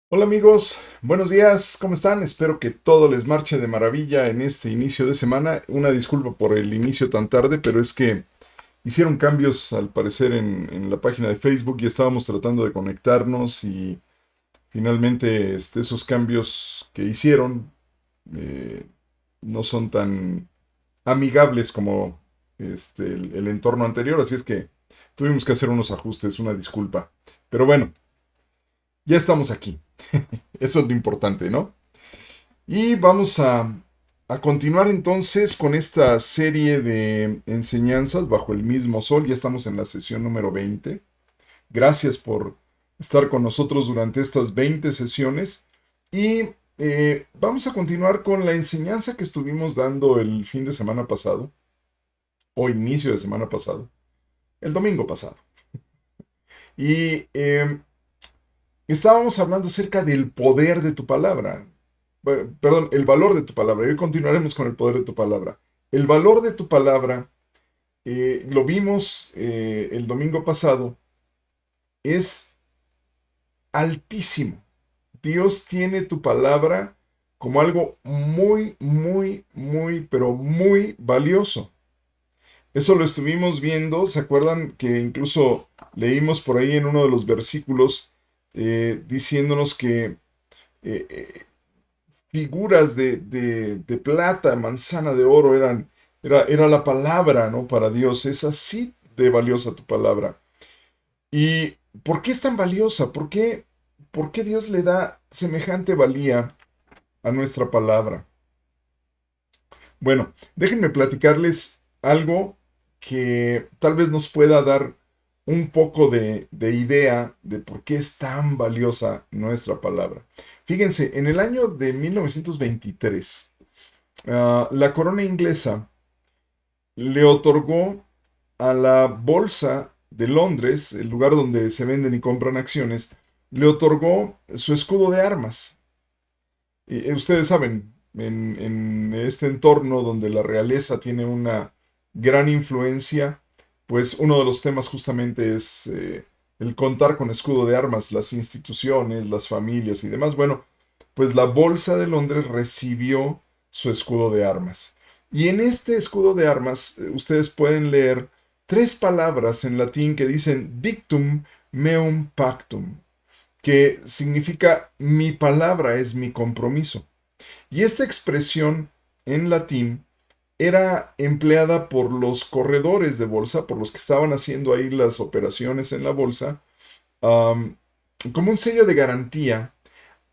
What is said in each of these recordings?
Hola amigos, buenos días, ¿cómo están? Espero que todo les marche de maravilla en este inicio de semana. Una disculpa por el inicio tan tarde, pero es que hicieron cambios al parecer en la página de Facebook y estábamos tratando de conectarnos y finalmente esos cambios que hicieron eh, no son tan amigables como el entorno anterior, así es que tuvimos que hacer unos ajustes, una disculpa. Pero bueno, ya estamos aquí. Eso es lo importante, ¿no? Y vamos a continuar entonces con esta serie de enseñanzas bajo el mismo sol. Ya estamos en la sesión número 20. Gracias por estar con nosotros durante estas 20 sesiones. Y vamos a continuar con la enseñanza que estuvimos dando el fin de semana pasado, o inicio de semana pasado, el domingo pasado. Y estábamos hablando acerca del poder de tu palabra. Perdón, el valor de tu palabra. Y hoy continuaremos con el poder de tu palabra. El valor de tu palabra, lo vimos el domingo pasado, es altísimo. Dios tiene tu palabra como algo muy, muy, muy, pero muy valioso. Eso lo estuvimos viendo. ¿Se acuerdan que incluso leímos por ahí en uno de los versículos diciéndonos que eh, figuras de plata, manzana de oro, era la palabra, ¿no? Para Dios. Es así de valiosa tu palabra. ¿Y por qué es tan valiosa? Por qué Dios le da semejante valía a nuestra palabra? Bueno, déjenme platicarles algo que tal vez nos pueda dar un poco de idea de por qué es tan valiosa nuestra palabra. Fíjense, en el año de 1923, la corona inglesa le otorgó a la Bolsa de Londres, el lugar donde se venden y compran acciones, le otorgó su escudo de armas. Y, ustedes saben, en este entorno donde la realeza tiene una gran influencia, pues uno de los temas justamente es el contar con escudo de armas, las instituciones, las familias y demás. Bueno, pues la Bolsa de Londres recibió su escudo de armas. Y en este escudo de armas ustedes pueden leer tres palabras en latín que dicen dictum meum pactum, que significa mi palabra es mi compromiso. Y esta expresión en latín era empleada por los corredores de bolsa, por los que estaban haciendo ahí las operaciones en la bolsa, um, como un sello de garantía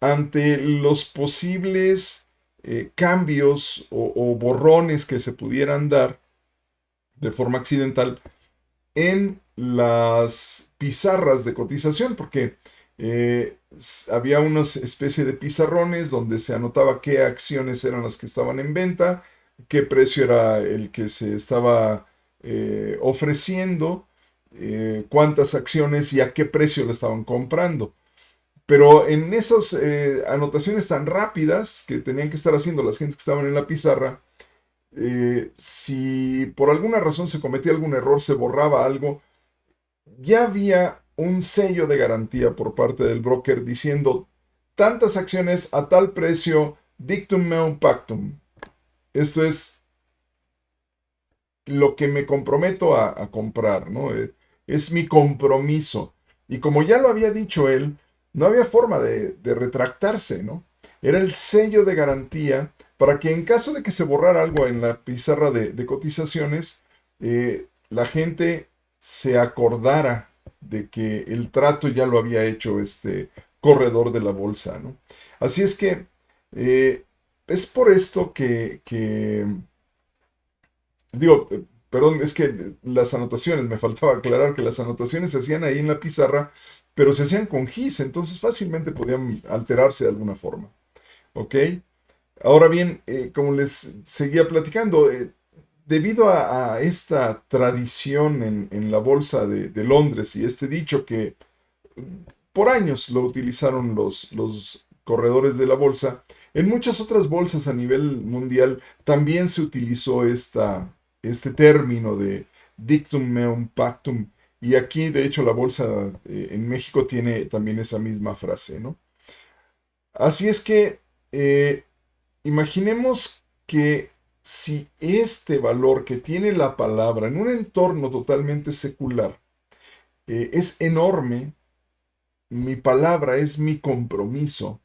ante los posibles cambios o borrones que se pudieran dar de forma accidental en las pizarras de cotización, porque había una especie de pizarrones donde se anotaba qué acciones eran las que estaban en venta, qué precio era el que se estaba ofreciendo, cuántas acciones y a qué precio le estaban comprando. Pero en esas anotaciones tan rápidas que tenían que estar haciendo las gentes que estaban en la pizarra, si por alguna razón se cometía algún error, se borraba algo, ya había un sello de garantía por parte del broker diciendo tantas acciones a tal precio, dictum meum pactum. Esto es lo que me comprometo a comprar, ¿no? Es mi compromiso. Y como ya lo había dicho él, no había forma de retractarse, ¿no? Era el sello de garantía para que en caso de que se borrara algo en la pizarra de cotizaciones, la gente se acordara de que el trato ya lo había hecho este corredor de la bolsa, ¿no? Así es que eh, es por esto que digo, perdón, es que las anotaciones, me faltaba aclarar que las anotaciones se hacían ahí en la pizarra, pero se hacían con gis, entonces fácilmente podían alterarse de alguna forma. ¿Ok? Ahora bien, como les seguía platicando, debido a esta tradición en la bolsa de Londres y este dicho que por años lo utilizaron los corredores de la bolsa, en muchas otras bolsas a nivel mundial también se utilizó este término de dictum meum pactum. Y aquí, de hecho, la bolsa en México tiene también esa misma frase, ¿no? Así es que imaginemos que si este valor que tiene la palabra en un entorno totalmente secular es enorme, mi palabra es mi compromiso.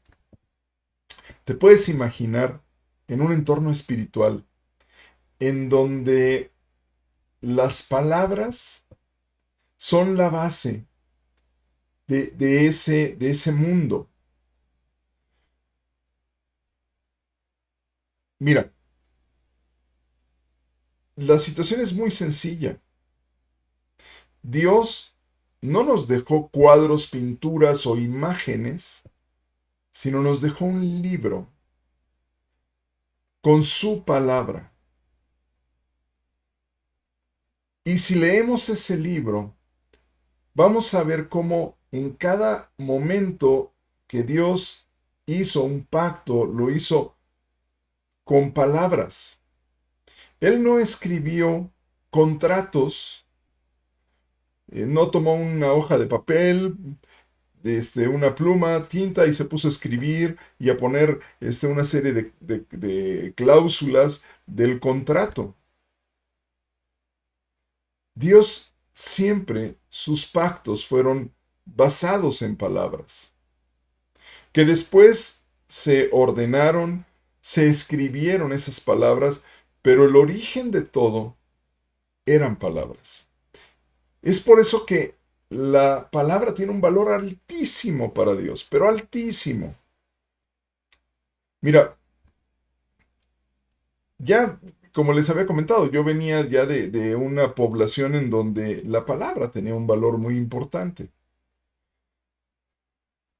Te puedes imaginar en un entorno espiritual en donde las palabras son la base de ese mundo. Mira, la situación es muy sencilla. Dios no nos dejó cuadros, pinturas o imágenes, sino nos dejó un libro con su palabra. Y si leemos ese libro, vamos a ver cómo en cada momento que Dios hizo un pacto, lo hizo con palabras. Él no escribió contratos, no tomó una hoja de papel, una pluma, tinta y se puso a escribir y a poner una serie de cláusulas del contrato. Dios siempre, sus pactos fueron basados en palabras, que después se ordenaron, se escribieron esas palabras, pero el origen de todo eran palabras. Es por eso que la palabra tiene un valor altísimo para Dios, pero altísimo. Mira, ya, como les había comentado, yo venía ya de una población en donde la palabra tenía un valor muy importante.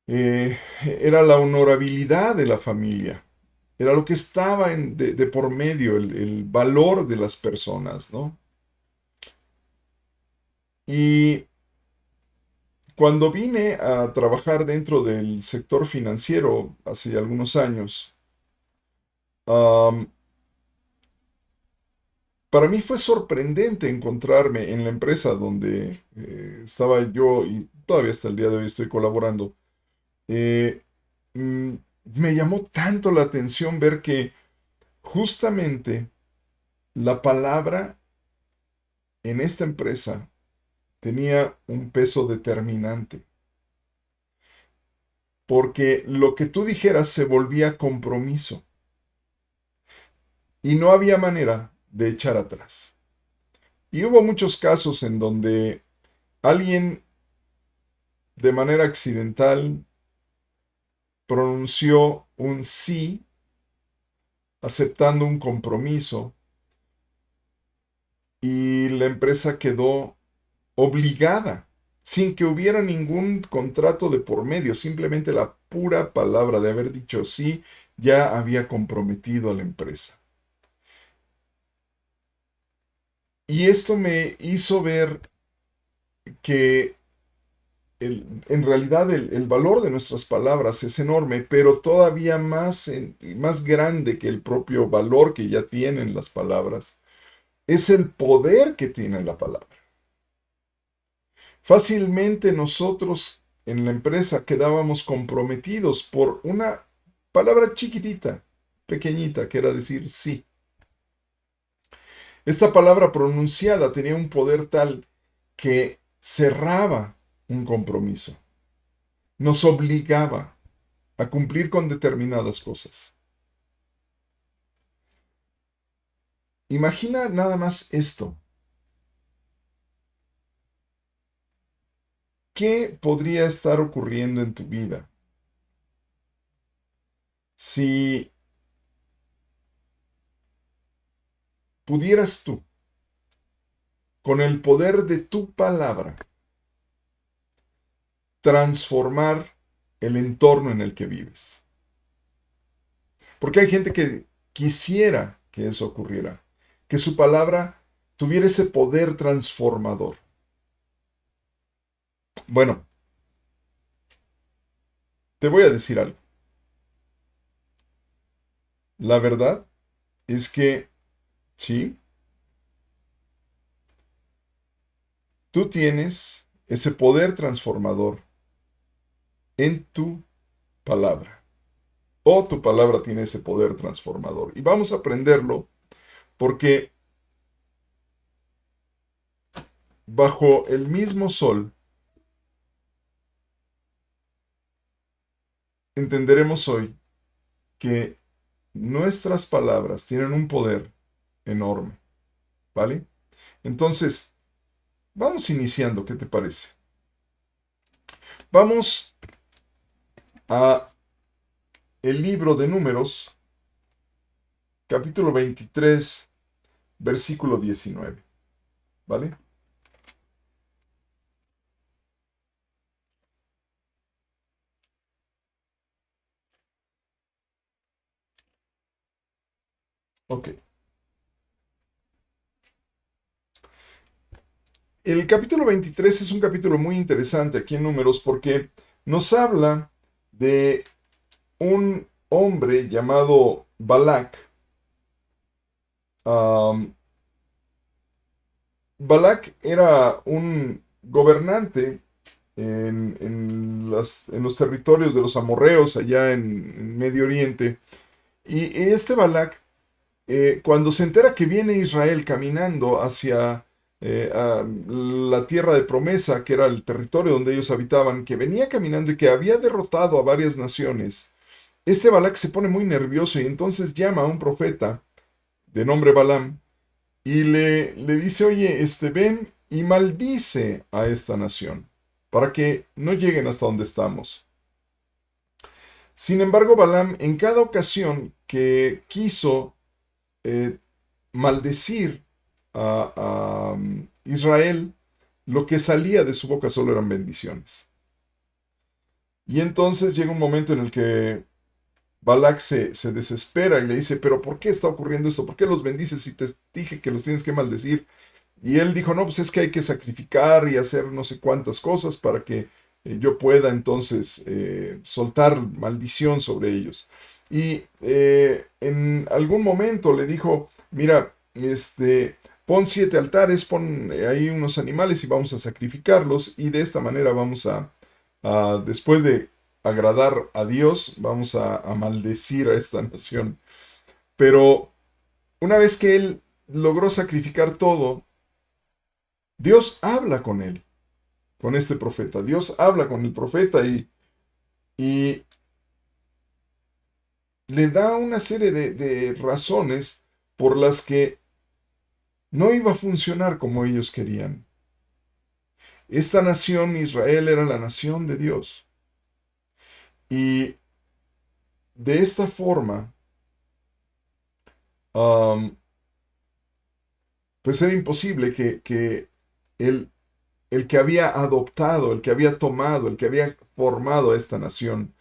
Era la honorabilidad de la familia, era lo que estaba de por medio, el valor de las personas, ¿no? Y cuando vine a trabajar dentro del sector financiero hace algunos años, am, para mí fue sorprendente encontrarme en la empresa donde estaba yo y todavía hasta el día de hoy estoy colaborando. eh, mm, Me llamó tanto la atención ver que justamente la palabra en esta empresa tenía un peso determinante, porque lo que tú dijeras se volvía compromiso y no había manera de echar atrás. Y hubo muchos casos en donde alguien de manera accidental pronunció un sí aceptando un compromiso y la empresa quedó obligada, sin que hubiera ningún contrato de por medio, simplemente la pura palabra de haber dicho sí ya había comprometido a la empresa. Y esto me hizo ver que en realidad el valor de nuestras palabras es enorme, pero todavía más grande que el propio valor que ya tienen las palabras, es el poder que tiene la palabra. Fácilmente nosotros en la empresa quedábamos comprometidos por una palabra chiquitita, pequeñita, que era decir sí. Esta palabra pronunciada tenía un poder tal que cerraba un compromiso, nos obligaba a cumplir con determinadas cosas. Imagina nada más esto. ¿Qué podría estar ocurriendo en tu vida si pudieras tú, con el poder de tu palabra, transformar el entorno en el que vives? Porque hay gente que quisiera que eso ocurriera, que su palabra tuviera ese poder transformador. Bueno, te voy a decir algo. La verdad es que sí, tú tienes ese poder transformador en tu palabra. o tu palabra tiene ese poder transformador. Y vamos a aprenderlo porque bajo el mismo sol entenderemos hoy que nuestras palabras tienen un poder enorme, ¿vale? Entonces, vamos iniciando, ¿qué te parece? Vamos a el libro de Números, capítulo 23, versículo 19, ¿vale? Ok. El capítulo 23 es un capítulo muy interesante aquí en Números porque nos habla de un hombre llamado Balac. Um, Balac era un gobernante en los territorios de los amorreos allá en Medio Oriente. Y este Balac, cuando se entera que viene Israel caminando hacia a la tierra de promesa, que era el territorio donde ellos habitaban, que venía caminando y que había derrotado a varias naciones, este Balac se pone muy nervioso y entonces llama a un profeta de nombre Balaam y le dice, oye, ven y maldice a esta nación para que no lleguen hasta donde estamos. Sin embargo, Balaam en cada ocasión que quiso eh, maldecir a Israel, lo que salía de su boca solo eran bendiciones. Y entonces llega un momento en el que Balak se desespera y le dice, pero ¿por qué está ocurriendo esto? ¿Por qué los bendices si te dije que los tienes que maldecir? Y él dijo, no, pues es que hay que sacrificar y hacer no sé cuántas cosas para que yo pueda entonces soltar maldición sobre ellos. Y en algún momento le dijo, mira, pon 7 altares, pon ahí unos animales y vamos a sacrificarlos y de esta manera vamos después de agradar a Dios, vamos a maldecir a esta nación. Pero una vez que él logró sacrificar todo, Dios habla con él, con este profeta. Dios habla con el profeta y le da una serie de razones por las que no iba a funcionar como ellos querían. Esta nación, Israel, era la nación de Dios. Y de esta forma, um, pues era imposible que el, el que había adoptado, el que había tomado, el que había formado a esta nación,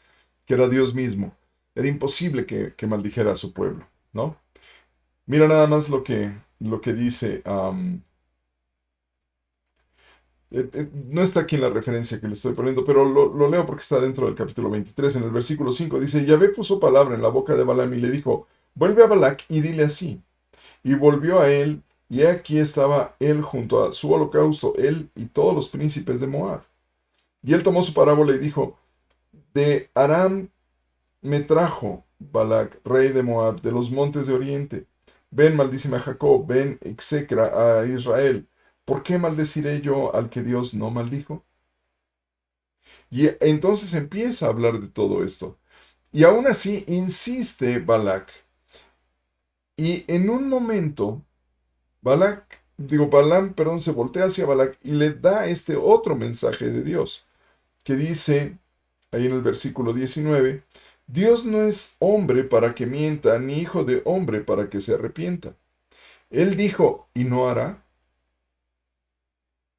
que era Dios mismo, era imposible que maldijera a su pueblo, ¿no? Mira nada más lo que dice, no está aquí en la referencia que le estoy poniendo, pero lo leo porque está dentro del capítulo 23, en el versículo 5, dice, Yahvé puso palabra en la boca de Balaam y le dijo, vuelve a Balac y dile así. Y volvió a él, y aquí estaba él junto a su holocausto, él y todos los príncipes de Moab. Y él tomó su parábola y dijo, de Aram me trajo Balac, rey de Moab, de los montes de oriente. Ven, maldíceme a Jacob, ven, execra a Israel. ¿Por qué maldeciré yo al que Dios no maldijo? Y entonces empieza a hablar de todo esto. Y aún así insiste Balac. Y en un momento, Balaam, perdón, se voltea hacia Balac y le da este otro mensaje de Dios, que dice, ahí en el versículo 19, Dios no es hombre para que mienta, ni hijo de hombre para que se arrepienta. Él dijo, y no hará.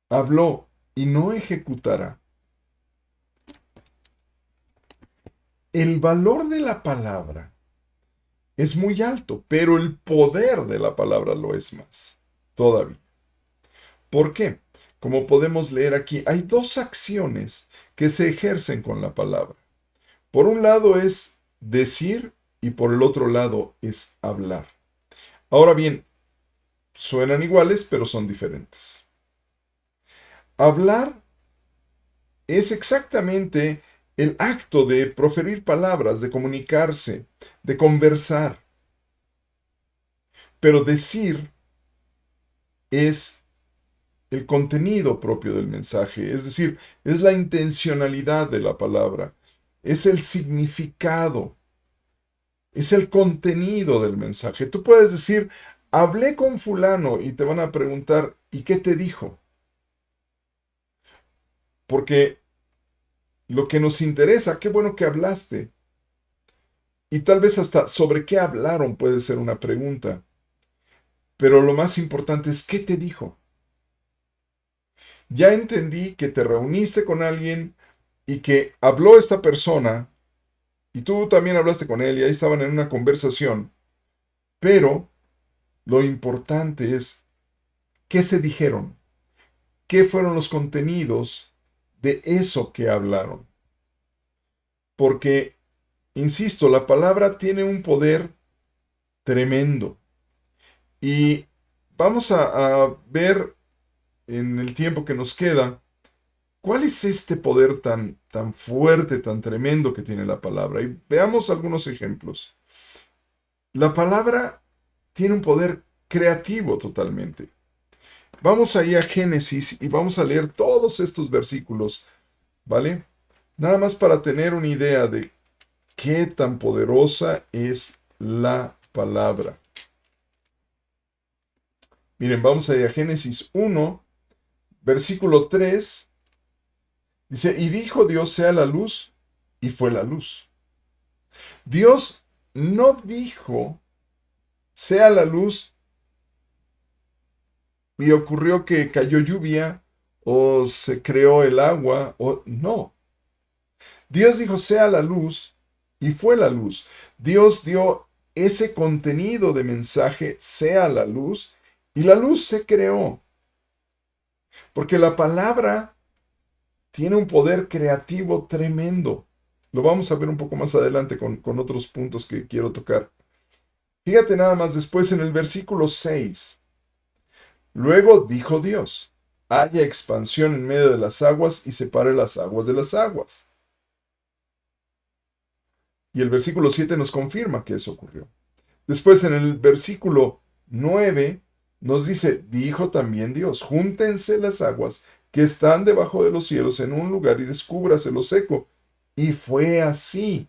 Habló, y no ejecutará. El valor de la palabra es muy alto, pero el poder de la palabra lo es más, todavía. ¿Por qué? Como podemos leer aquí, hay dos acciones que se ejercen con la palabra. Por un lado es decir y por el otro lado es hablar. Ahora bien, suenan iguales, pero son diferentes. Hablar es exactamente el acto de proferir palabras, de comunicarse, de conversar. Pero decir es el contenido propio del mensaje, es decir, es la intencionalidad de la palabra, es el significado, es el contenido del mensaje. Tú puedes decir, hablé con fulano y te van a preguntar, ¿y qué te dijo? Porque lo que nos interesa, qué bueno que hablaste. Y tal vez hasta sobre qué hablaron puede ser una pregunta. Pero lo más importante es, ¿qué te dijo? Ya entendí que te reuniste con alguien y que habló esta persona y tú también hablaste con él y ahí estaban en una conversación, pero lo importante es qué se dijeron, qué fueron los contenidos de eso que hablaron. Porque, insisto, la palabra tiene un poder tremendo y vamos a ver en el tiempo que nos queda cuál es este poder tan fuerte, tan tremendo que tiene la palabra. Y veamos algunos ejemplos. La palabra tiene un poder creativo totalmente. Vamos ahí a Génesis y vamos a leer todos estos versículos, ¿vale? Nada más para tener una idea de qué tan poderosa es la palabra. Miren, vamos ahí a Génesis 1, versículo 3. Dice, y dijo Dios sea la luz, y fue la luz. Dios no dijo sea la luz y ocurrió que cayó lluvia o se creó el agua o no. Dios dijo sea la luz y fue la luz. Dios dio ese contenido de mensaje sea la luz y la luz se creó. Porque la palabra tiene un poder creativo tremendo. Lo vamos a ver un poco más adelante con otros puntos que quiero tocar. Fíjate nada más después en el versículo 6. Luego dijo Dios, haya expansión en medio de las aguas y separe las aguas de las aguas. Y el versículo 7 nos confirma que eso ocurrió. Después en el versículo 9 nos dice, dijo también Dios, júntense las aguas que están debajo de los cielos en un lugar y descúbrase lo seco. Y fue así.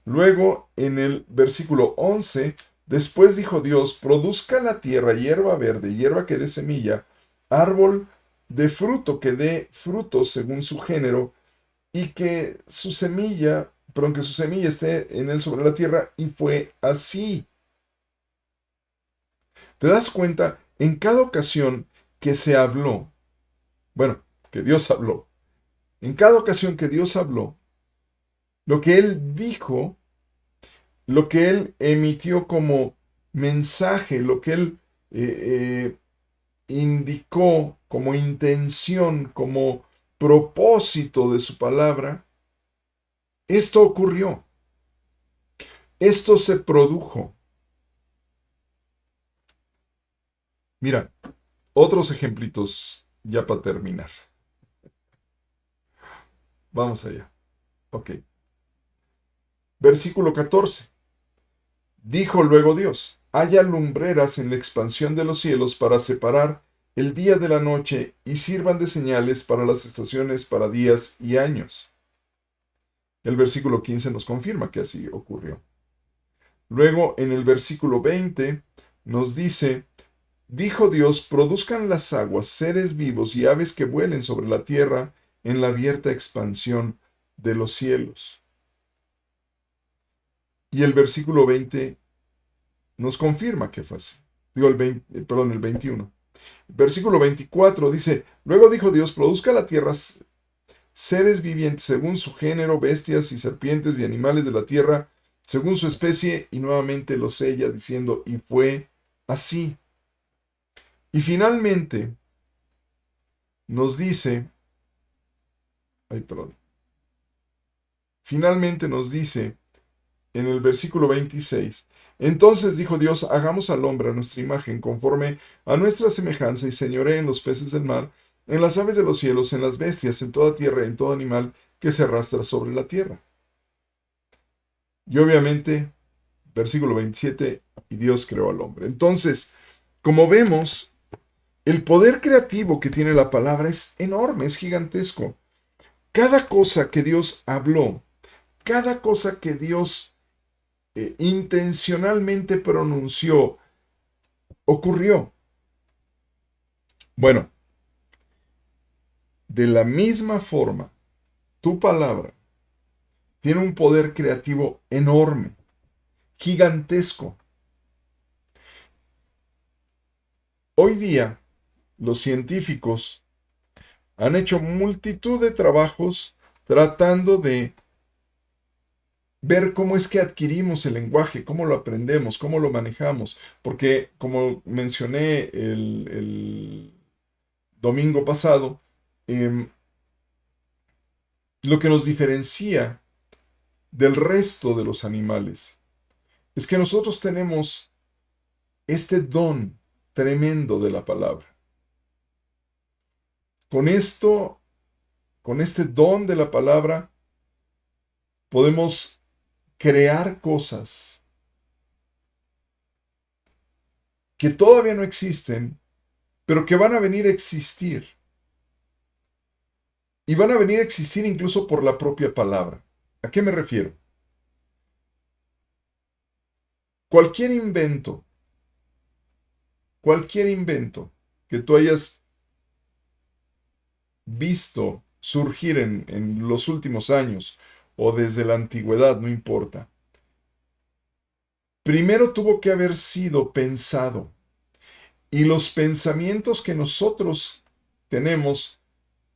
Luego, en el versículo 11, después dijo Dios, produzca la tierra hierba verde, hierba que dé semilla, árbol de fruto que dé fruto según su género, y que su semilla, perdón, que su semilla esté en él sobre la tierra, y fue así. ¿Te das cuenta? En cada ocasión que se habló, bueno, que Dios habló, en cada ocasión que Dios habló, lo que Él dijo, lo que Él emitió como mensaje, lo que Él indicó como intención, como propósito de su palabra, esto ocurrió, esto se produjo. Mira, otros ejemplitos ya para terminar. Vamos allá. Ok. Versículo 14. Dijo luego Dios, haya lumbreras en la expansión de los cielos para separar el día de la noche y sirvan de señales para las estaciones, para días y años. El versículo 15 nos confirma que así ocurrió. Luego, en el versículo 20, nos dice, dijo Dios, produzcan las aguas seres vivos y aves que vuelen sobre la tierra en la abierta expansión de los cielos. Y el versículo 20 nos confirma que fue así. Digo, el 21. Versículo 24 dice, luego dijo Dios, produzca la tierra seres vivientes según su género, bestias y serpientes y animales de la tierra, según su especie, y nuevamente lo sella diciendo, y fue así. Y finalmente nos dice, finalmente nos dice en el versículo 26, entonces dijo Dios, hagamos al hombre a nuestra imagen, conforme a nuestra semejanza, y señoree en los peces del mar, en las aves de los cielos, en las bestias, en toda tierra, en todo animal que se arrastra sobre la tierra. Y obviamente, versículo 27, y Dios creó al hombre. Entonces, como vemos, el poder creativo que tiene la palabra es enorme, es gigantesco. Cada cosa que Dios habló, cada cosa que Dios intencionalmente pronunció, ocurrió. Bueno, de la misma forma, tu palabra tiene un poder creativo enorme, gigantesco. Hoy día, los científicos han hecho multitud de trabajos tratando de ver cómo es que adquirimos el lenguaje, cómo lo aprendemos, cómo lo manejamos, porque como mencioné el domingo pasado, lo que nos diferencia del resto de los animales es que nosotros tenemos este don tremendo de la palabra. Con esto, con este don de la palabra, podemos crear cosas que todavía no existen, pero que van a venir a existir. Y van a venir a existir incluso por la propia palabra. ¿A qué me refiero? Cualquier invento que tú hayas visto surgir en los últimos años o desde la antigüedad, no importa. Primero tuvo que haber sido pensado. Y los pensamientos que nosotros tenemos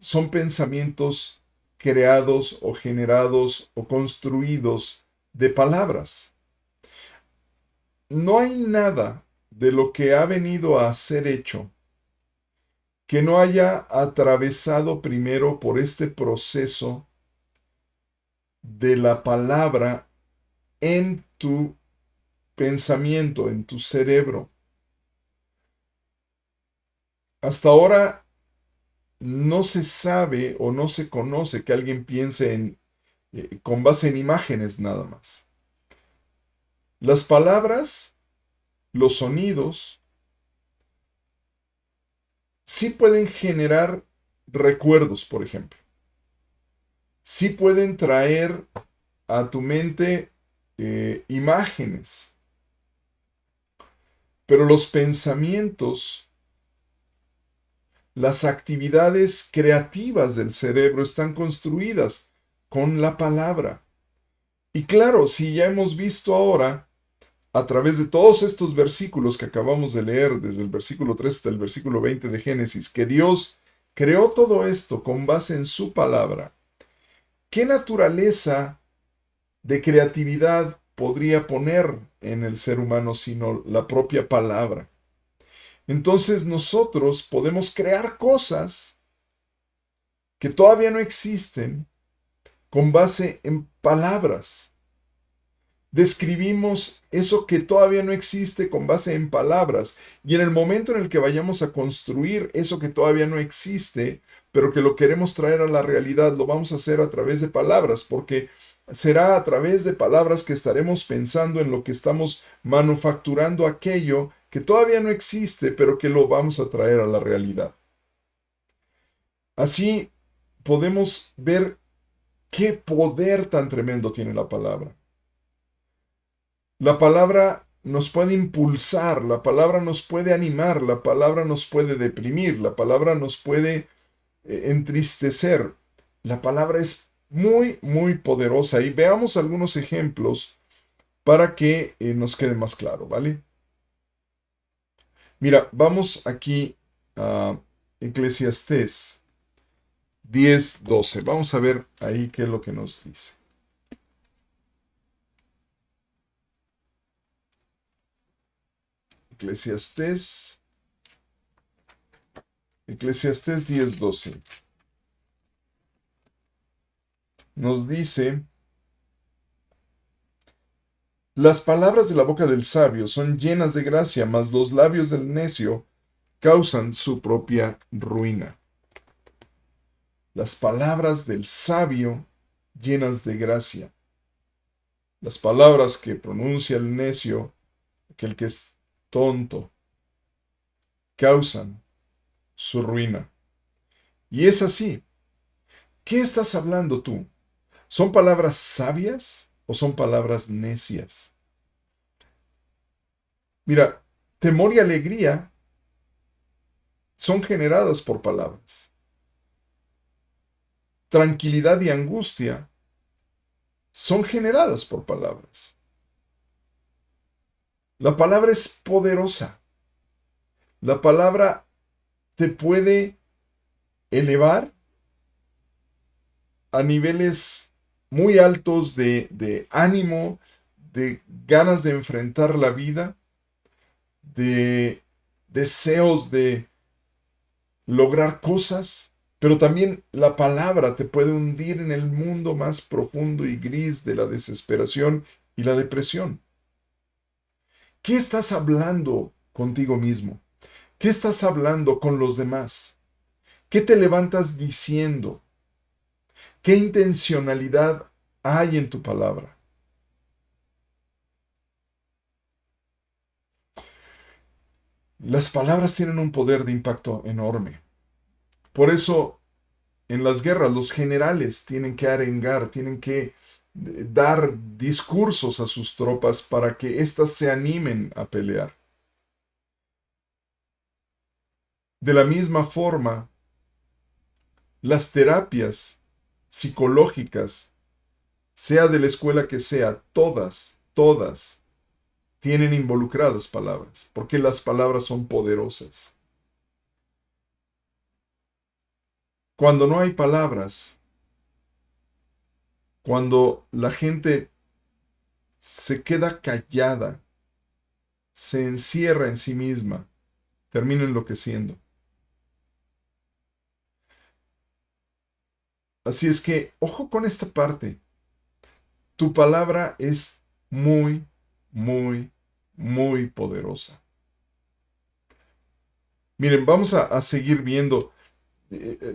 son pensamientos creados o generados o construidos de palabras. No hay nada de lo que ha venido a ser hecho que no haya atravesado primero por este proceso de la palabra en tu pensamiento, en tu cerebro. Hasta ahora no se sabe o no se conoce que alguien piense con base en imágenes nada más. Las palabras, los sonidos, sí pueden generar recuerdos, por ejemplo. Sí pueden traer a tu mente imágenes. Pero los pensamientos, las actividades creativas del cerebro están construidas con la palabra. Y claro, si ya hemos visto ahora, a través de todos estos versículos que acabamos de leer, desde el versículo 3 hasta el versículo 20 de Génesis, que Dios creó todo esto con base en su palabra, ¿qué naturaleza de creatividad podría poner en el ser humano sino la propia palabra? Entonces nosotros podemos crear cosas que todavía no existen con base en palabras. Describimos eso que todavía no existe con base en palabras. Y en el momento en el que vayamos a construir eso que todavía no existe, pero que lo queremos traer a la realidad, lo vamos a hacer a través de palabras, porque será a través de palabras que estaremos pensando en lo que estamos manufacturando aquello que todavía no existe, pero que lo vamos a traer a la realidad. Así podemos ver qué poder tan tremendo tiene la palabra. La palabra nos puede impulsar, la palabra nos puede animar, la palabra nos puede deprimir, la palabra nos puede entristecer. La palabra es muy, muy poderosa y veamos algunos ejemplos para que nos quede más claro, ¿vale? Mira, vamos aquí a Eclesiastés 10:12. Vamos a ver ahí qué es lo que nos dice. Eclesiastés 10:12. Nos dice: las palabras de la boca del sabio son llenas de gracia, mas los labios del necio causan su propia ruina. Las palabras del sabio llenas de gracia. Las palabras que pronuncia el necio, aquel que es tonto, causan su ruina. Y es así. ¿Qué estás hablando tú? ¿Son palabras sabias o son palabras necias? Mira, temor y alegría son generadas por palabras. Tranquilidad y angustia son generadas por palabras. La palabra es poderosa. La palabra te puede elevar a niveles muy altos de ánimo, de ganas de enfrentar la vida, de deseos de lograr cosas, pero también la palabra te puede hundir en el mundo más profundo y gris de la desesperación y la depresión. ¿Qué estás hablando contigo mismo? ¿Qué estás hablando con los demás? ¿Qué te levantas diciendo? ¿Qué intencionalidad hay en tu palabra? Las palabras tienen un poder de impacto enorme. Por eso, en las guerras, los generales tienen que arengar, tienen que dar discursos a sus tropas para que éstas se animen a pelear. De la misma forma, las terapias psicológicas, sea de la escuela que sea, todas tienen involucradas palabras, porque las palabras son poderosas. Cuando no hay palabras, cuando la gente se queda callada, se encierra en sí misma, termina enloqueciendo. Así es que, ojo con esta parte. Tu palabra es muy, muy, muy poderosa. Miren, vamos a seguir viendo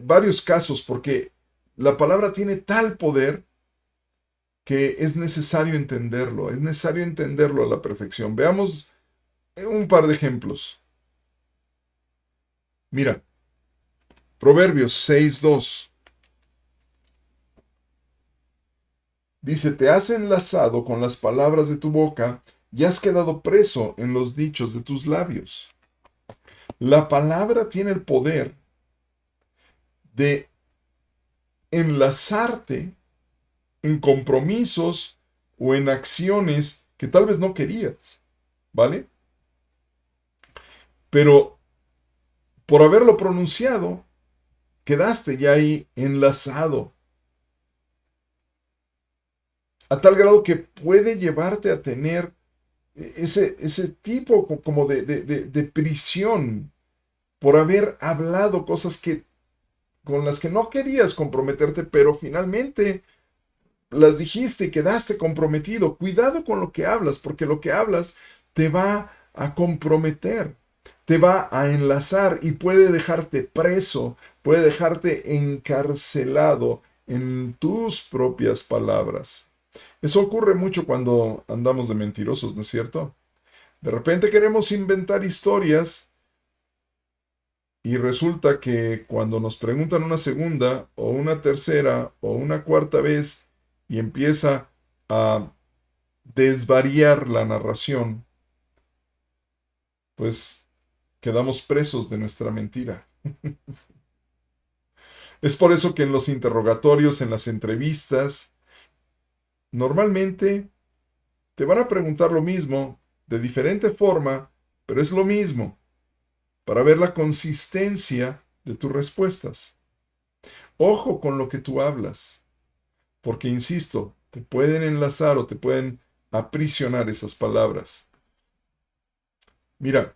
varios casos porque la palabra tiene tal poder que es necesario entenderlo a la perfección. Veamos un par de ejemplos. Mira, Proverbios 6:2 dice, te has enlazado con las palabras de tu boca y has quedado preso en los dichos de tus labios. La palabra tiene el poder de enlazarte en compromisos o en acciones que tal vez no querías, ¿vale? Pero por haberlo pronunciado, quedaste ya ahí enlazado, a tal grado que puede llevarte a tener ese tipo como de prisión por haber hablado cosas con las que no querías comprometerte, pero finalmente las dijiste y quedaste comprometido. Cuidado con lo que hablas, porque lo que hablas te va a comprometer, te va a enlazar y puede dejarte preso, puede dejarte encarcelado en tus propias palabras. Eso ocurre mucho cuando andamos de mentirosos, ¿no es cierto? De repente queremos inventar historias y resulta que cuando nos preguntan una segunda o una tercera o una cuarta vez y empieza a desvariar la narración, pues quedamos presos de nuestra mentira. Es por eso que en los interrogatorios, en las entrevistas, normalmente te van a preguntar lo mismo, de diferente forma, pero es lo mismo, para ver la consistencia de tus respuestas. Ojo con lo que tú hablas, porque, insisto, te pueden enlazar o te pueden aprisionar esas palabras. Mira,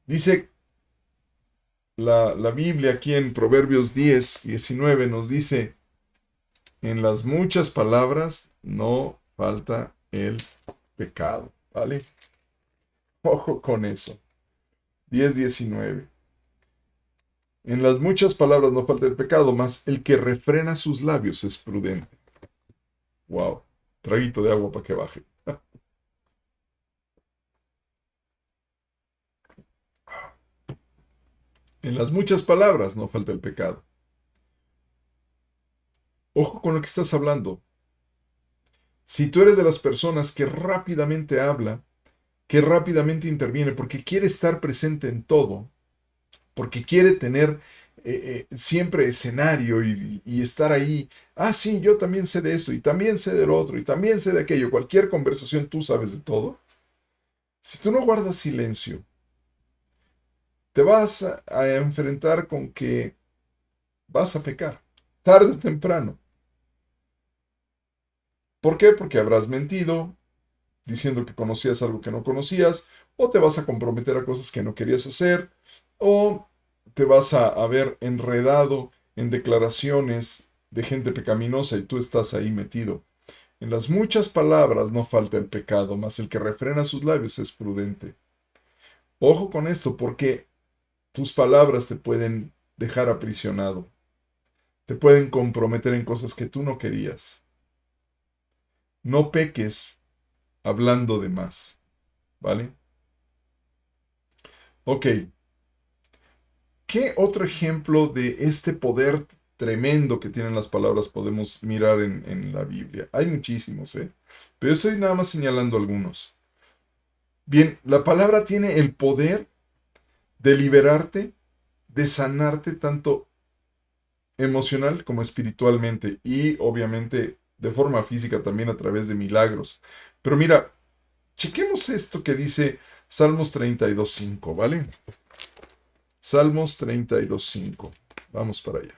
dice la Biblia aquí en Proverbios 10:19 nos dice, en las muchas palabras no falta el pecado, ¿vale? Ojo con eso. 10:19. En las muchas palabras no falta el pecado, mas el que refrena sus labios es prudente. Wow. Traguito de agua para que baje. En las muchas palabras no falta el pecado. Ojo con lo que estás hablando. Si tú eres de las personas que rápidamente habla, que rápidamente interviene, porque quiere estar presente en todo, porque quiere tener siempre escenario y estar ahí. Ah, sí, yo también sé de esto, y también sé del otro, y también sé de aquello. Cualquier conversación tú sabes de todo. Si tú no guardas silencio, te vas a enfrentar con que vas a pecar, tarde o temprano. ¿Por qué? Porque habrás mentido, diciendo que conocías algo que no conocías, o te vas a comprometer a cosas que no querías hacer, o te vas a ver enredado en declaraciones de gente pecaminosa y tú estás ahí metido. En las muchas palabras no falta el pecado, mas el que refrena sus labios es prudente. Ojo con esto, porque tus palabras te pueden dejar aprisionado, te pueden comprometer en cosas que tú no querías. No peques hablando de más, ¿vale? Ok, ¿qué otro ejemplo de este poder tremendo que tienen las palabras podemos mirar en la Biblia? Hay muchísimos, ¿eh? Pero yo estoy nada más señalando algunos. Bien, la palabra tiene el poder de liberarte, de sanarte tanto emocional como espiritualmente y obviamente de forma física también a través de milagros. Pero mira, chequemos esto que dice Salmos 32.5, ¿vale? Salmos 32.5. Vamos para allá.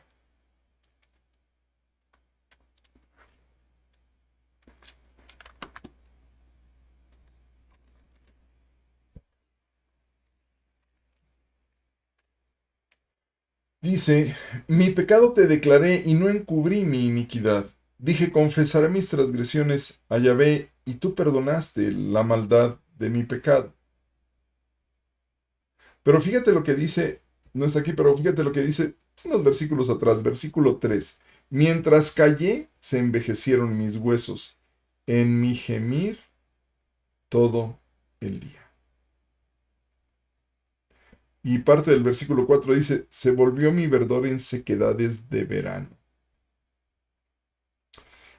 Dice, mi pecado te declaré y no encubrí mi iniquidad. Dije, confesaré mis transgresiones a Yahvé y tú perdonaste la maldad de mi pecado. Pero fíjate lo que dice, no está aquí, pero fíjate lo que dice unos versículos atrás, versículo 3. Mientras callé, se envejecieron mis huesos en mi gemir todo el día. Y parte del versículo 4 dice, se volvió mi verdor en sequedades de verano.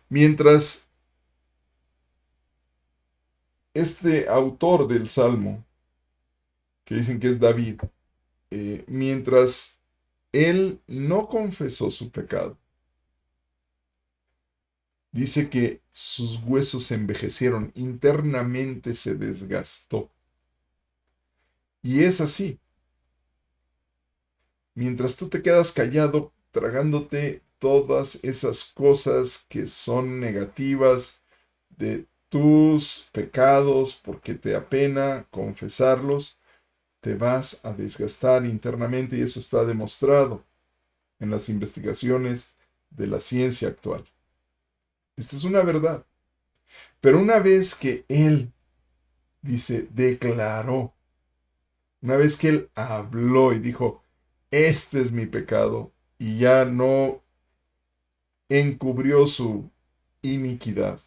Mientras este autor del Salmo, que dicen que es David, mientras él no confesó su pecado, dice que sus huesos se envejecieron, internamente se desgastó. Y es así. Mientras tú te quedas callado, tragándote todas esas cosas que son negativas de tus pecados, porque te apena confesarlos, te vas a desgastar internamente y eso está demostrado en las investigaciones de la ciencia actual. Esta es una verdad. Pero una vez que él, dice, declaró, una vez que él habló y dijo, este es mi pecado, y ya no encubrió su iniquidad,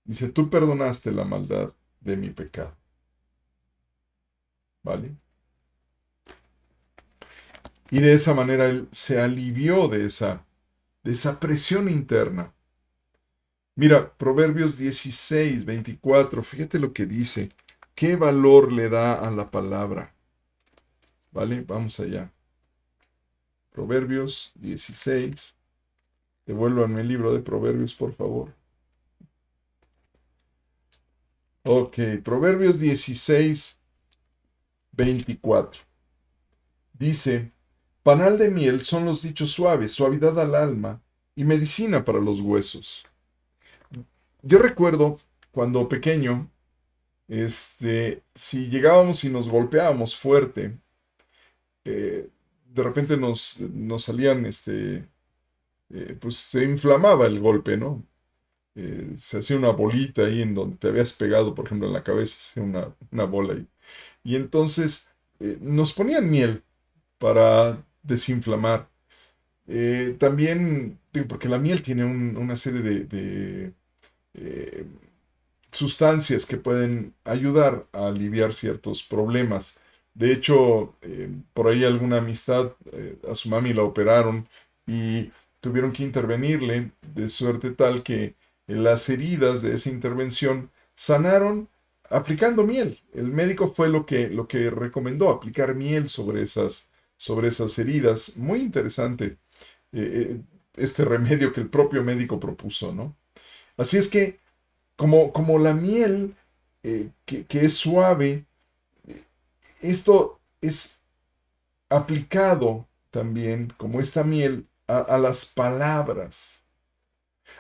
dice, tú perdonaste la maldad de mi pecado, ¿vale? Y de esa manera él se alivió de esa presión interna. Mira, Proverbios 16:24, fíjate lo que dice. ¿Qué valor le da a la palabra? ¿Vale? Vamos allá. Proverbios 16. Devuélvanme el libro de Proverbios, por favor. Ok, Proverbios 16:24. Dice, panal de miel son los dichos suaves, suavidad al alma y medicina para los huesos. Yo recuerdo cuando pequeño, si llegábamos y nos golpeábamos fuerte, de repente nos salían, pues se inflamaba el golpe, ¿no? Se hacía una bolita ahí en donde te habías pegado, por ejemplo, en la cabeza, se hacía una bola ahí. Y entonces nos ponían miel para desinflamar. También porque la miel tiene una serie de eh, sustancias que pueden ayudar a aliviar ciertos problemas. De hecho, por ahí alguna amistad, a su mami la operaron y tuvieron que intervenirle de suerte tal que las heridas de esa intervención sanaron aplicando miel. El médico fue lo que recomendó, aplicar miel sobre esas heridas. Muy interesante este remedio que el propio médico propuso, ¿no? Así es que como la miel que es suave, esto es aplicado también como esta miel a las palabras,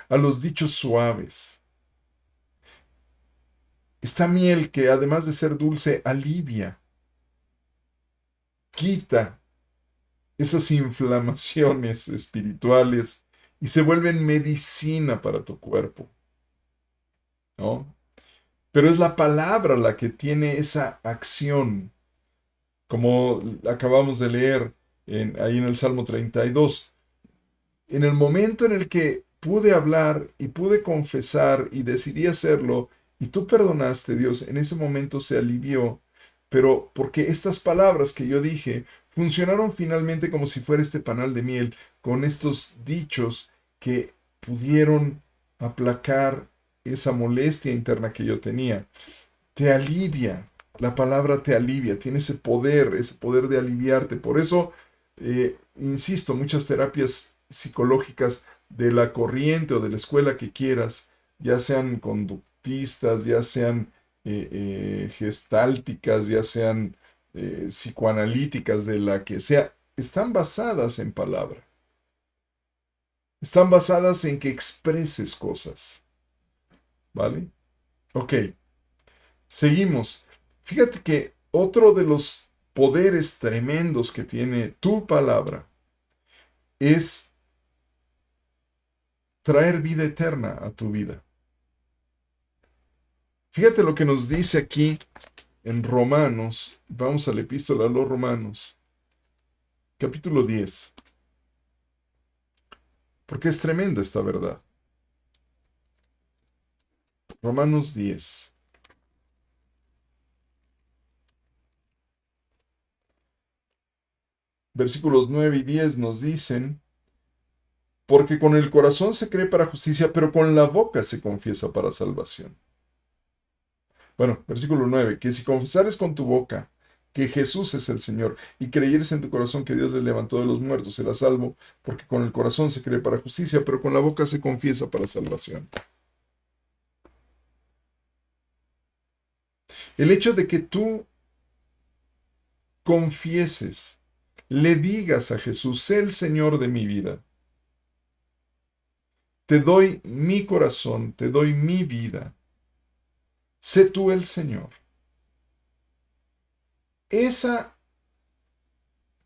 a los dichos suaves. Esta miel que además de ser dulce, alivia, quita esas inflamaciones espirituales y se vuelven medicina para tu cuerpo, ¿no? Pero es la palabra la que tiene esa acción, como acabamos de leer ahí en el Salmo 32. En el momento en el que pude hablar y pude confesar y decidí hacerlo, y tú perdonaste, Dios, en ese momento se alivió, pero porque estas palabras que yo dije funcionaron finalmente como si fuera este panal de miel, con estos dichos que pudieron aplacar esa molestia interna que yo tenía. Te alivia, la palabra te alivia, tiene ese poder de aliviarte. Por eso, insisto, muchas terapias psicológicas de la corriente o de la escuela que quieras, ya sean conductistas, ya sean gestálticas, ya sean psicoanalíticas, de la que sea, están basadas en palabra. Están basadas en que expreses cosas, ¿vale? Ok. Seguimos. Fíjate que otro de los poderes tremendos que tiene tu palabra es traer vida eterna a tu vida. Fíjate lo que nos dice aquí en Romanos. Vamos a la epístola a los Romanos, capítulo 10. Porque es tremenda esta verdad. Romanos 10. Versículos 9 y 10 nos dicen, porque con el corazón se cree para justicia, pero con la boca se confiesa para salvación. Bueno, versículo 9, que si confesares con tu boca que Jesús es el Señor y creyeres en tu corazón que Dios le levantó de los muertos, serás salvo, porque con el corazón se cree para justicia, pero con la boca se confiesa para salvación. El hecho de que tú confieses, le digas a Jesús, sé el Señor de mi vida, te doy mi corazón, te doy mi vida, sé tú el Señor. Esa,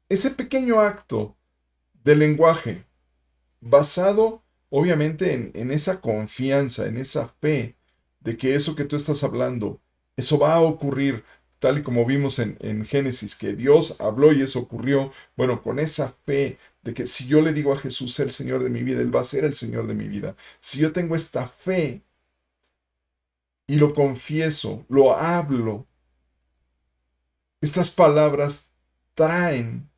ese pequeño acto de lenguaje basado obviamente en esa confianza, en esa fe de que eso que tú estás hablando, eso va a ocurrir tal y como vimos en Génesis, que Dios habló y eso ocurrió. Bueno, con esa fe de que si yo le digo a Jesús, sé el Señor de mi vida, Él va a ser el Señor de mi vida. Si yo tengo esta fe y lo confieso, lo hablo, estas palabras traen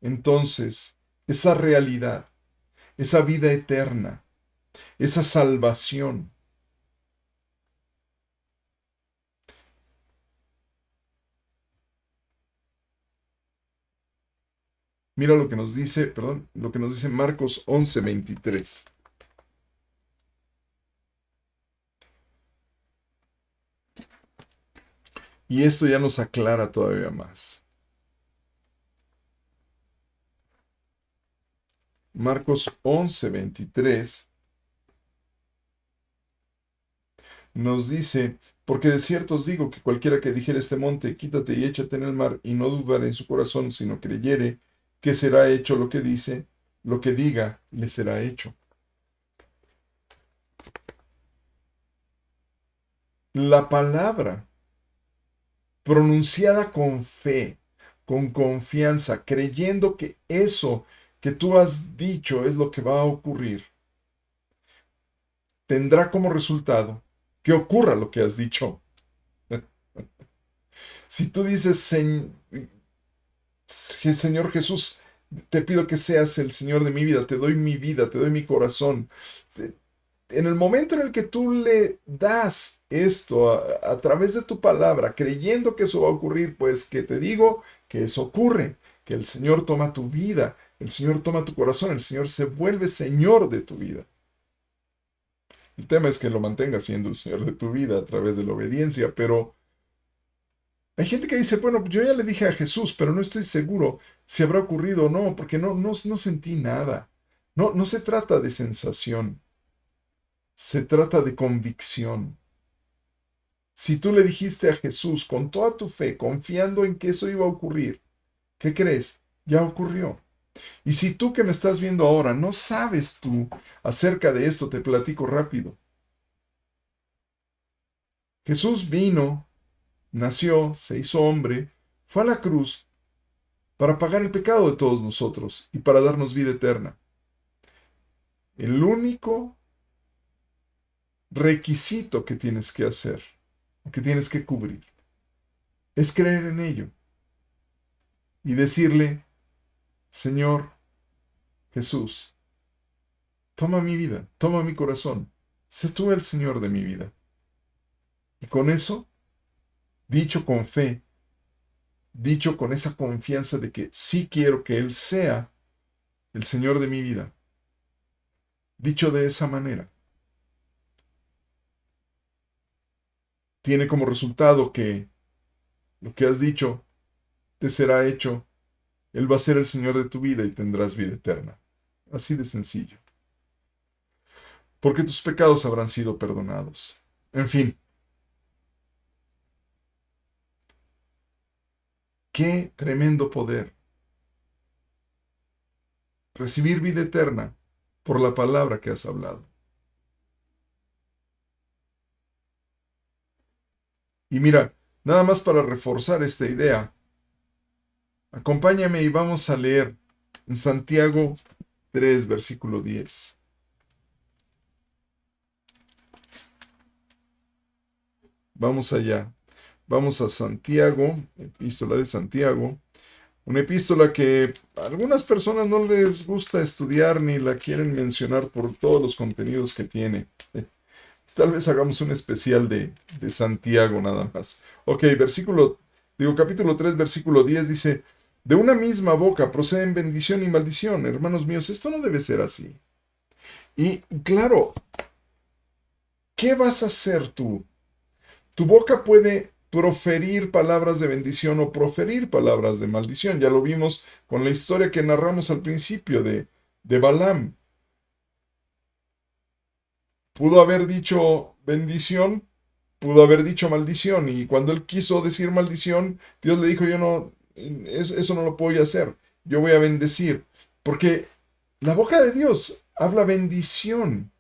entonces esa realidad, esa vida eterna, esa salvación. Mira lo que nos dice, perdón, lo que nos dice Marcos 11:23. Y esto ya nos aclara todavía más. Marcos 11:23 nos dice, porque de cierto os digo que cualquiera que dijere este monte, quítate y échate en el mar, y no dudare en su corazón, sino creyere que será hecho lo que dice, lo que diga, le será hecho. La palabra pronunciada con fe, con confianza, creyendo que eso que tú has dicho es lo que va a ocurrir, tendrá como resultado que ocurra lo que has dicho. Si tú dices, Señor Jesús, te pido que seas el Señor de mi vida, te doy mi corazón. En el momento en el que tú le das esto a través de tu palabra, creyendo que eso va a ocurrir, pues que te digo que eso ocurre, que el Señor toma tu vida, el Señor toma tu corazón, el Señor se vuelve Señor de tu vida. El tema es que lo mantengas siendo el Señor de tu vida a través de la obediencia, pero hay gente que dice, bueno, yo ya le dije a Jesús, pero no estoy seguro si habrá ocurrido o no, porque no sentí nada. No se trata de sensación, se trata de convicción. Si tú le dijiste a Jesús con toda tu fe, confiando en que eso iba a ocurrir, ¿qué crees? Ya ocurrió. Y si tú que me estás viendo ahora no sabes tú acerca de esto, te platico rápido. Jesús vino, nació, se hizo hombre, fue a la cruz para pagar el pecado de todos nosotros y para darnos vida eterna. El único requisito que tienes que hacer, que tienes que cubrir, es creer en ello y decirle, Señor Jesús, toma mi vida, toma mi corazón, sé tú el Señor de mi vida. Y con eso, dicho con fe, dicho con esa confianza de que sí quiero que Él sea el Señor de mi vida, dicho de esa manera, tiene como resultado que lo que has dicho te será hecho, Él va a ser el Señor de tu vida y tendrás vida eterna. Así de sencillo. Porque tus pecados habrán sido perdonados. En fin, qué tremendo poder recibir vida eterna por la palabra que has hablado. Y mira, nada más para reforzar esta idea, acompáñame y vamos a leer en Santiago 3, versículo 10. Vamos allá. Vamos a Santiago, epístola de Santiago, una epístola que a algunas personas no les gusta estudiar ni la quieren mencionar por todos los contenidos que tiene. Tal vez hagamos un especial de Santiago nada más. Ok, capítulo 3, versículo 10 dice, de una misma boca proceden bendición y maldición. Hermanos míos, esto no debe ser así. Y claro, ¿qué vas a hacer tú? Tu boca puede proferir palabras de bendición o proferir palabras de maldición. Ya lo vimos con la historia que narramos al principio de Balaam. Pudo haber dicho bendición, pudo haber dicho maldición, y cuando él quiso decir maldición, Dios le dijo, yo no, eso no lo voy a hacer, yo voy a bendecir, porque la boca de Dios habla bendición.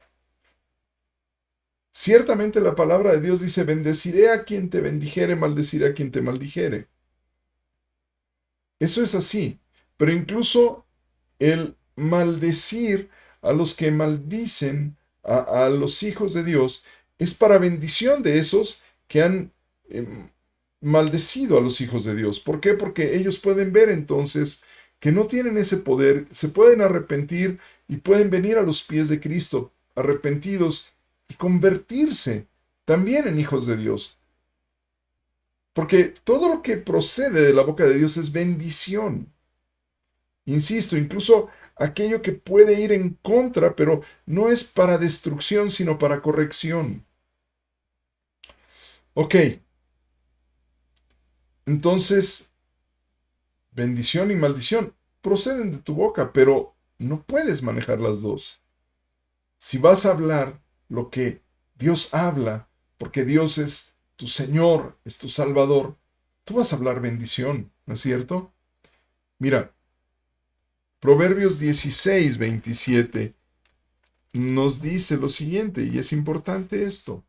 Ciertamente la palabra de Dios dice, bendeciré a quien te bendijere, maldeciré a quien te maldijere. Eso es así, pero incluso el maldecir a los que maldicen a los hijos de Dios es para bendición de esos que han maldecido a los hijos de Dios. ¿Por qué? Porque ellos pueden ver entonces que no tienen ese poder, se pueden arrepentir y pueden venir a los pies de Cristo arrepentidos y convertirse también en hijos de Dios. Porque todo lo que procede de la boca de Dios es bendición. Insisto, incluso aquello que puede ir en contra, pero no es para destrucción, sino para corrección. Ok, entonces, bendición y maldición proceden de tu boca, pero no puedes manejar las dos. Si vas a hablar lo que Dios habla, porque Dios es tu Señor, es tu Salvador, tú vas a hablar bendición, ¿no es cierto? Mira, Proverbios 16:27 nos dice lo siguiente, y es importante esto.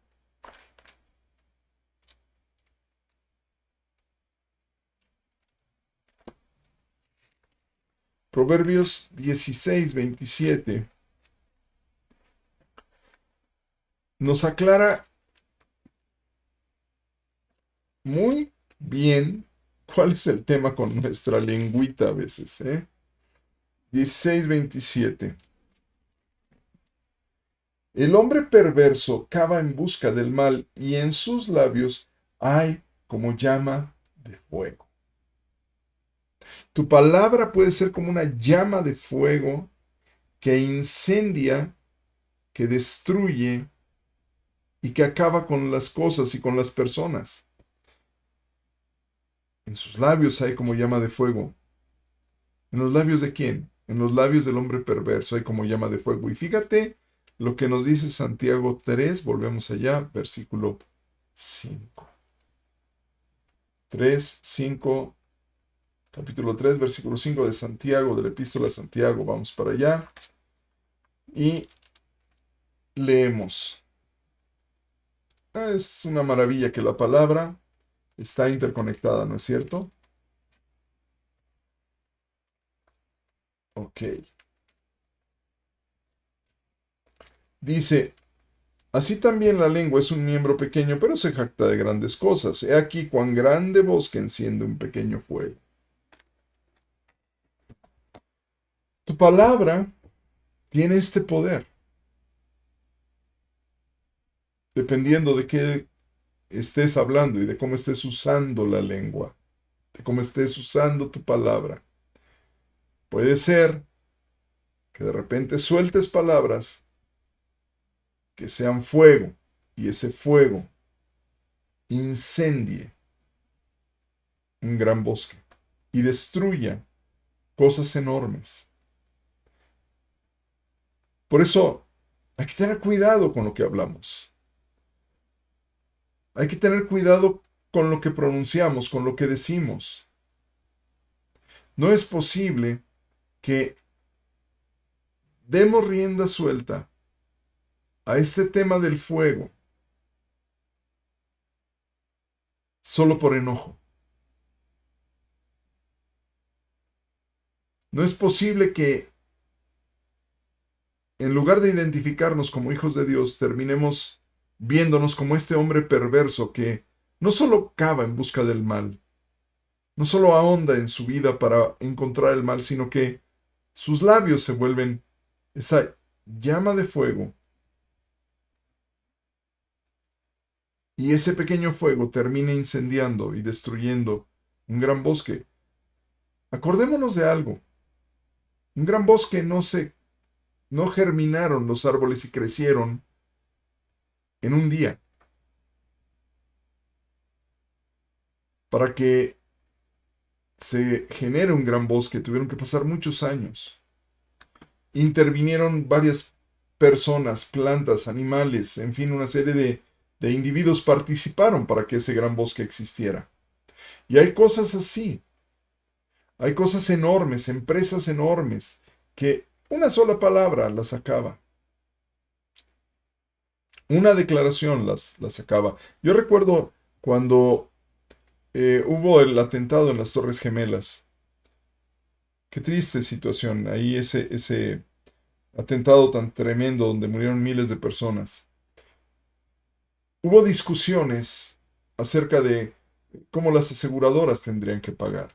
Proverbios 16:27 nos aclara muy bien cuál es el tema con nuestra lengüita a veces, ¿eh? 16:27. El hombre perverso cava en busca del mal y en sus labios hay como llama de fuego. Tu palabra puede ser como una llama de fuego que incendia, que destruye y que acaba con las cosas y con las personas. En sus labios hay como llama de fuego. ¿En los labios de quién? En los labios del hombre perverso hay como llama de fuego. Y fíjate lo que nos dice Santiago 3, volvemos allá, versículo 5. 3, 5, capítulo 3, versículo 5 de Santiago, de la epístola de Santiago. Vamos para allá y leemos. Es una maravilla que la palabra está interconectada, ¿no es cierto? Ok. Dice, así también la lengua es un miembro pequeño, pero se jacta de grandes cosas. He aquí cuán grande bosque enciende un pequeño fuego. Tu palabra tiene este poder, dependiendo de qué estés hablando y de cómo estés usando la lengua, de cómo estés usando tu palabra. Puede ser que de repente sueltes palabras que sean fuego y ese fuego incendie un gran bosque y destruya cosas enormes. Por eso hay que tener cuidado con lo que hablamos. Hay que tener cuidado con lo que pronunciamos, con lo que decimos. No es posible que demos rienda suelta a este tema del fuego solo por enojo. No es posible que en lugar de identificarnos como hijos de Dios, terminemos viéndonos como este hombre perverso que no solo cava en busca del mal, no solo ahonda en su vida para encontrar el mal, sino que sus labios se vuelven esa llama de fuego y ese pequeño fuego termina incendiando y destruyendo un gran bosque. Acordémonos de algo. Un gran bosque no germinaron los árboles y crecieron en un día. Para que se genere un gran bosque tuvieron que pasar muchos años. Intervinieron varias personas, plantas, animales, en fin, una serie de individuos participaron para que ese gran bosque existiera. Y hay cosas así. Hay cosas enormes, empresas enormes, que una sola palabra las acaba. Una declaración las acaba. Yo recuerdo cuando hubo el atentado en las Torres Gemelas. Qué triste situación. Ahí ese atentado tan tremendo donde murieron miles de personas. Hubo discusiones acerca de cómo las aseguradoras tendrían que pagar.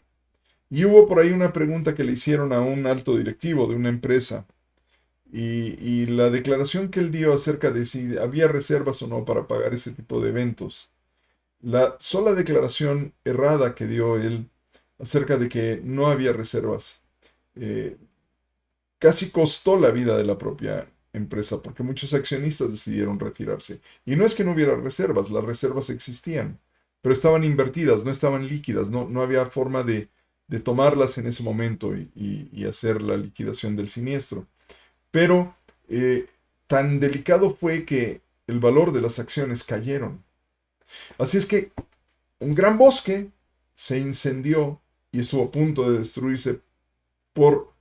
Y hubo por ahí una pregunta que le hicieron a un alto directivo de una empresa. Y la declaración que él dio acerca de si había reservas o no para pagar ese tipo de eventos. La sola declaración errada que dio él acerca de que no había reservas eh, casi costó la vida de la propia empresa porque muchos accionistas decidieron retirarse. Y no es que no hubiera reservas, las reservas existían, pero estaban invertidas, no estaban líquidas, no había forma de tomarlas en ese momento y hacer la liquidación del siniestro. Pero tan delicado fue que el valor de las acciones cayeron. Así es que un gran bosque se incendió y estuvo a punto de destruirse por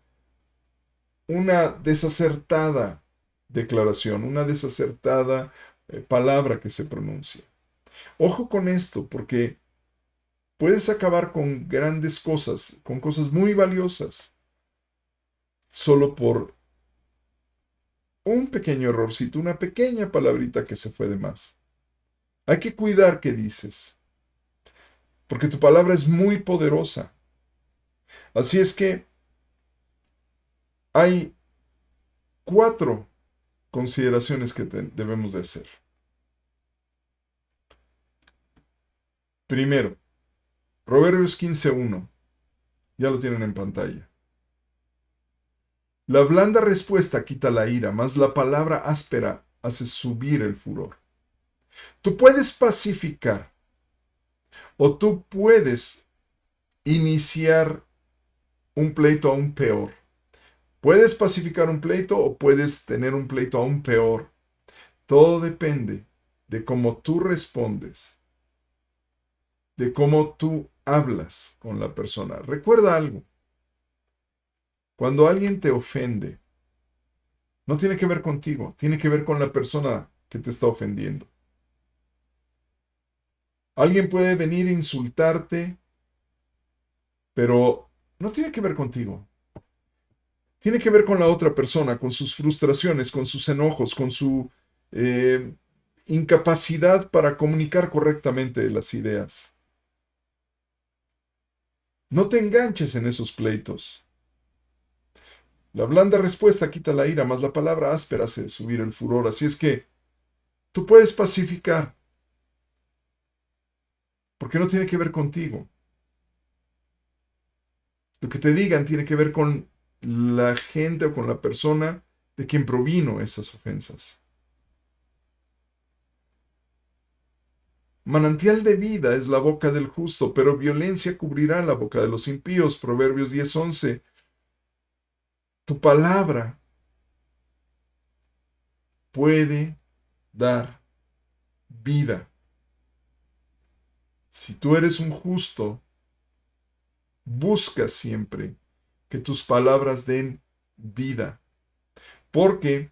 una desacertada declaración, una desacertada palabra que se pronuncia. Ojo con esto, porque puedes acabar con grandes cosas, con cosas muy valiosas, solo por un pequeño errorcito, una pequeña palabrita que se fue de más. Hay que cuidar qué dices, porque tu palabra es muy poderosa. Así es que hay 4 consideraciones que debemos de hacer. Primero, Proverbios 15:1. Ya lo tienen en pantalla. La blanda respuesta quita la ira, mas la palabra áspera hace subir el furor. Tú puedes pacificar o tú puedes iniciar un pleito aún peor. Puedes pacificar un pleito o puedes tener un pleito aún peor. Todo depende de cómo tú respondes, de cómo tú hablas con la persona. Recuerda algo. Cuando alguien te ofende, no tiene que ver contigo, tiene que ver con la persona que te está ofendiendo. Alguien puede venir a insultarte, pero no tiene que ver contigo. Tiene que ver con la otra persona, con sus frustraciones, con sus enojos, con su eh, incapacidad para comunicar correctamente las ideas. No te enganches en esos pleitos. La blanda respuesta quita la ira, mas la palabra áspera hace subir el furor. Así es que tú puedes pacificar, porque no tiene que ver contigo. Lo que te digan tiene que ver con la gente o con la persona de quien provino esas ofensas. Manantial de vida es la boca del justo, pero violencia cubrirá la boca de los impíos. Proverbios 10:11. Tu palabra puede dar vida. Si tú eres un justo, busca siempre que tus palabras den vida, porque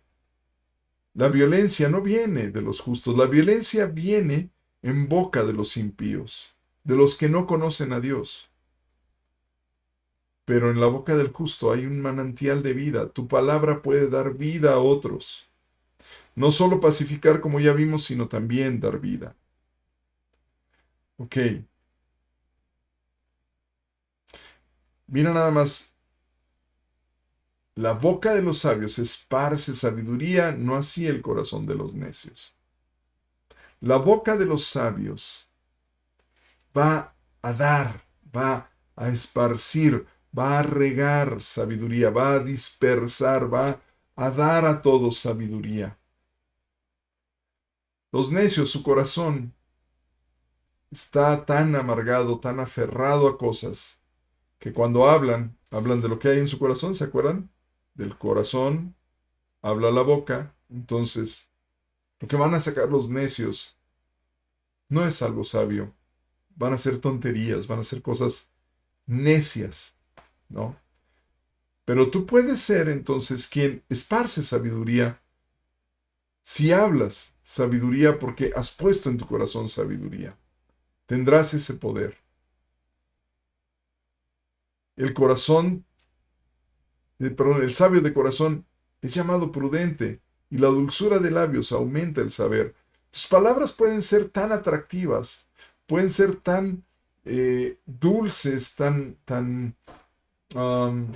la violencia no viene de los justos, la violencia viene en boca de los impíos, de los que no conocen a Dios. Pero en la boca del justo hay un manantial de vida. Tu palabra puede dar vida a otros. No solo pacificar como ya vimos, sino también dar vida. Ok. Mira nada más. La boca de los sabios esparce sabiduría, no así el corazón de los necios. La boca de los sabios va a dar, va a esparcir, va a regar sabiduría, va a dispersar, va a dar a todos sabiduría. Los necios, su corazón está tan amargado, tan aferrado a cosas, que cuando hablan, hablan de lo que hay en su corazón, ¿se acuerdan? Del corazón habla la boca, entonces lo que van a sacar los necios no es algo sabio, van a ser tonterías, van a ser cosas necias, ¿no? Pero tú puedes ser entonces quien esparce sabiduría si hablas sabiduría porque has puesto en tu corazón sabiduría. Tendrás ese poder. El corazón, perdón, el sabio de corazón es llamado prudente y la dulzura de labios aumenta el saber. Tus palabras pueden ser tan atractivas, pueden ser tan dulces, tan, um,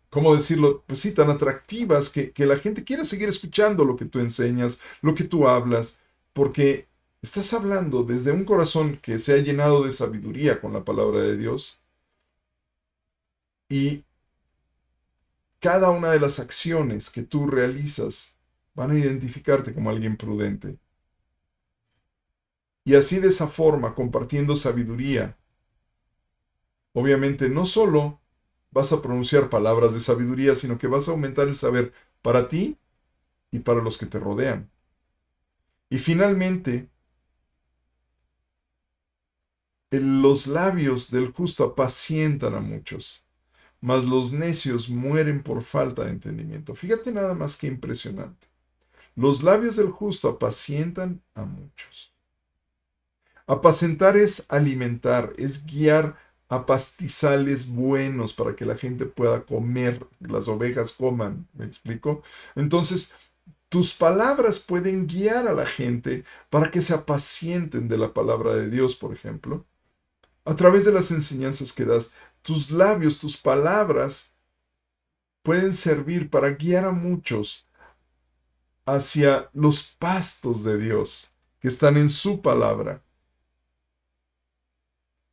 ¿cómo decirlo? Pues sí, tan atractivas que la gente quiera seguir escuchando lo que tú enseñas, lo que tú hablas, porque estás hablando desde un corazón que se ha llenado de sabiduría con la palabra de Dios y cada una de las acciones que tú realizas van a identificarte como alguien prudente. Y así de esa forma, compartiendo sabiduría, obviamente no solo vas a pronunciar palabras de sabiduría, sino que vas a aumentar el saber para ti y para los que te rodean. Y finalmente, los labios del justo apacientan a muchos, mas los necios mueren por falta de entendimiento. Fíjate nada más que impresionante. Los labios del justo apacientan a muchos. Apacentar es alimentar, es guiar a pastizales buenos para que la gente pueda comer, las ovejas coman, ¿me explico? Entonces, tus palabras pueden guiar a la gente para que se apacienten de la palabra de Dios, por ejemplo, a través de las enseñanzas que das. Tus labios, tus palabras pueden servir para guiar a muchos hacia los pastos de Dios que están en su palabra.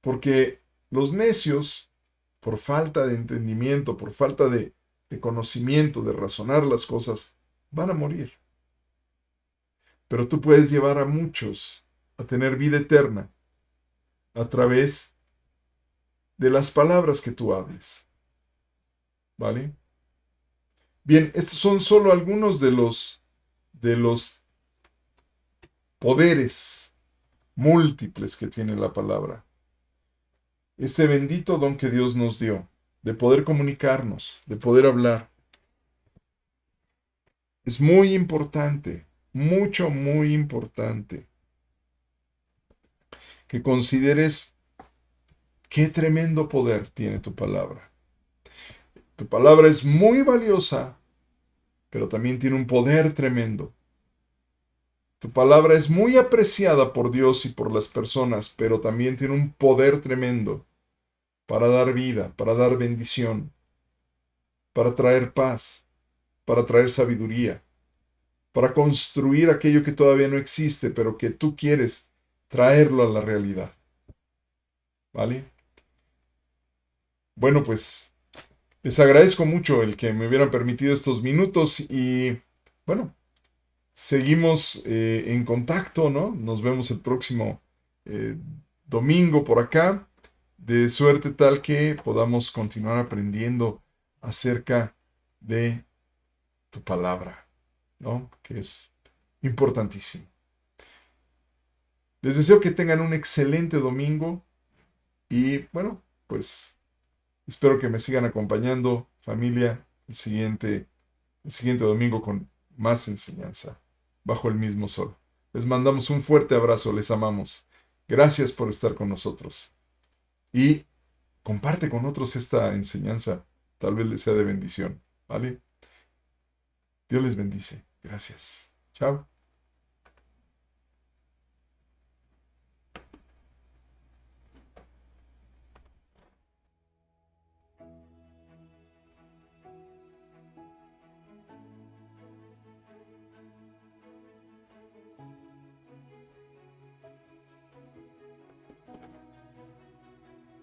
Porque los necios, por falta de entendimiento, por falta de conocimiento, de razonar las cosas, van a morir. Pero tú puedes llevar a muchos a tener vida eterna a través de las palabras que tú hables. ¿Vale? Bien, estos son solo algunos de los poderes múltiples que tiene la palabra. Este bendito don que Dios nos dio, de poder comunicarnos, de poder hablar, es muy importante, mucho, muy importante, que consideres qué tremendo poder tiene tu palabra. Tu palabra es muy valiosa, pero también tiene un poder tremendo. Tu palabra es muy apreciada por Dios y por las personas, pero también tiene un poder tremendo para dar vida, para dar bendición, para traer paz, para traer sabiduría, para construir aquello que todavía no existe, pero que tú quieres traerlo a la realidad. ¿Vale? Bueno, pues les agradezco mucho el que me hubieran permitido estos minutos y bueno, seguimos en contacto, ¿no? Nos vemos el próximo eh, domingo por acá, de suerte tal que podamos continuar aprendiendo acerca de tu palabra, ¿no? Que es importantísimo. Les deseo que tengan un excelente domingo y bueno, pues espero que me sigan acompañando, familia, el siguiente domingo con más enseñanza bajo el mismo sol. Les mandamos un fuerte abrazo, les amamos. Gracias por estar con nosotros. Y comparte con otros esta enseñanza. Tal vez les sea de bendición. ¿Vale? Dios les bendice. Gracias. Chao.